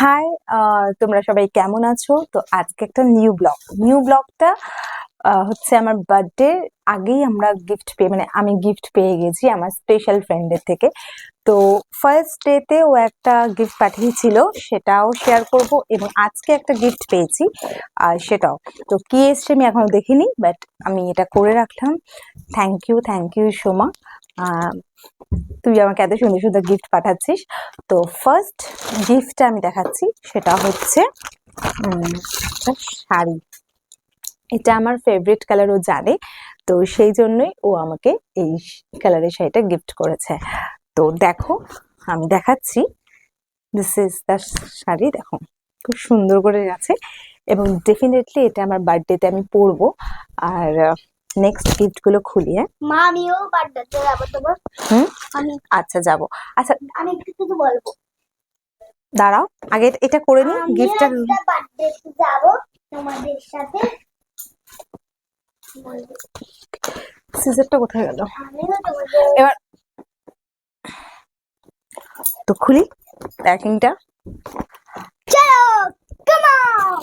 High, তোমরা সবাই কেমন আছো? তো আজকে একটা নিউ ব্লগটা হচ্ছে আমার বার্থডে আগেই আমরা গিফট পেয়ে মানে আমি গিফট পেয়ে গেছি আমার স্পেশাল ফ্রেন্ডের থেকে। তো ফার্স্ট ডেতে ও একটা গিফট পাঠিয়েছিল, সেটাও শেয়ার করব এবং আজকে একটা গিফট পেয়েছি আর সেটাও। তো কি এসছে আমি এখনো দেখিনি, বাট আমি এটা করে রাখলাম। থ্যাংক ইউ সোমা, তুই আমাকে এত সুন্দর সুন্দর গিফট পাঠাচ্ছিস। তো ফার্স্ট গিফটটা আমি দেখাচ্ছি, সেটা হচ্ছে একটা শাড়ি। এটা আমার ফেভারিট কালার, ও জানে, তো সেই জন্যই ও আমাকে এই কালারের শাড়িটা গিফট করেছে। তো দেখো, আমি দেখাচ্ছি, দিস ইজ দ্য শাড়ি। দেখো খুব সুন্দর করে আছে এবং ডেফিনেটলি এটা আমার বার্থডেতে আমি পরবো। আর নেক্সট গিফট গুলো খুলি। হ্যাঁ মা, আমিও বার্থডেতে যাবো তোমার। আচ্ছা যাবো। আচ্ছা আমি একটু কিছু বলবো। দাঁড়াও, আগে এটা করে নি, গিফটটা। বার্থডেতে যাবো তোমাদের সাথে। সিজারটা কোথায় গেল? আমিও তোমাদের এবার তো খুলি প্যাকিংটা। চলো, কাম অন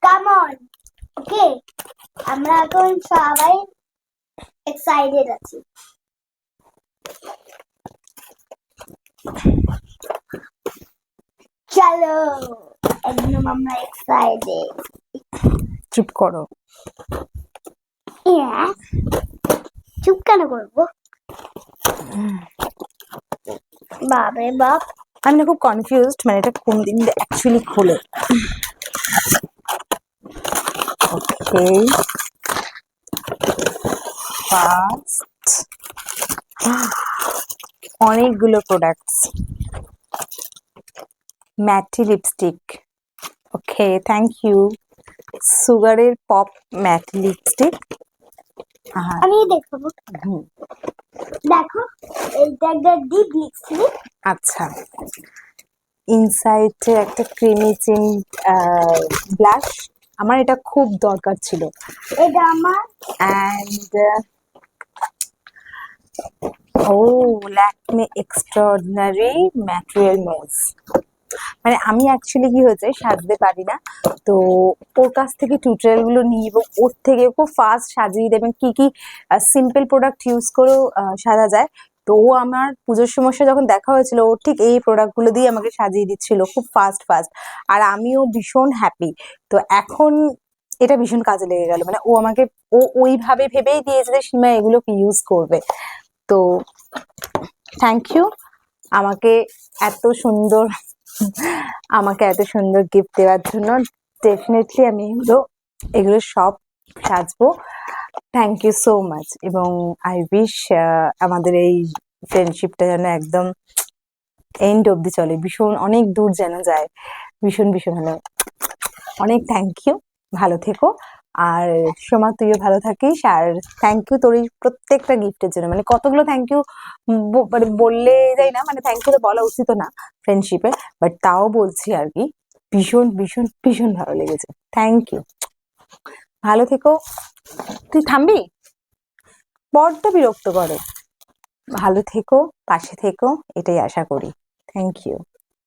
কাম অন। ওকে, আমরা এখন সবাই এক্সাইটেড আছি। চলো, একদম আমরা এক্সাইটেড। চুপ করো। চুপ কেন করবো? বাপরে বাপ, আমি না খুব কনফিউজড, মানে এটা কোন দিন অ্যাকচুয়ালি খোলে। ওকে, ফার্স্ট অনেকগুলো products. Matte lipstick, okay thank you. সুগারের পপ ম্যাটি লিপস্টিক। আমি দেখাবো। দেখো, এইটা একটা ডিপ লিপস্টিক। আচ্ছা, ইনসাইটে একটা ক্রিমি চিন ব্লাশ, আমার এটা খুব দরকার ছিল। এটা আমার। অ্যান্ড ও ল্যাকমে এক্সট্রাঅর্ডিনারি ম্যাটেরিয়াল নোজ। মানে আমি অ্যাকচুয়ালি কি হয়েছে, সাজতে পারি না, তো ওর কাছ থেকে টিউটোরিয়াল গুলো নিই এবং ওর থেকে খুব ফাস্ট সাজিয়ে দেবেন কি কি সিম্পল প্রোডাক্ট ইউজ করেও সাজা যায়। তো ও আমার পুজোর সমস্যা যখন দেখা হয়েছিল, ও ঠিক এই প্রোডাক্ট গুলো দিয়ে আমাকে সাজিয়ে দিচ্ছিল খুব ফাস্ট, আর আমিও ভীষণ হ্যাপি। তো এখন এটা ভীষণ কাজে লেগে গেল, মানে ও আমাকে ওইভাবে ভেবেই দিয়েছে যে সীমা এগুলোকে ইউজ করবে। তো থ্যাংক ইউ আমাকে এত সুন্দর গিফট দেওয়ার জন্য। ডেফিনেটলি আমি এগুলো সব সাজবো। থ্যাংক ইউ সো মাচ, এবং আই উইশ আমাদের এই ফ্রেন্ডশিপটা যেন একদম এন্ড অব্দি চলে, ভীষণ অনেক দূর যেন যায়, ভীষণ ভালো। অনেক থ্যাংক ইউ, ভালো থেকো। আর সোমা, তুইও ভালো থাকিস। আর থ্যাংক ইউ তোর এই প্রত্যেকটা গিফটের জন্য, মানে কতগুলো থ্যাংক ইউ মানে বললে যাই না, মানে থ্যাংক ইউ তো বলা উচিত না ফ্রেন্ডশিপে, বাট তাও বলছি আর কি। ভীষণ ভালো লেগেছে, থ্যাংক ইউ। ভালো থেকো। তুই থামবি, বড্ড বিরক্ত করে। ভালো থেকো, পাশে থেকো, এটাই আশা করি। Thank you.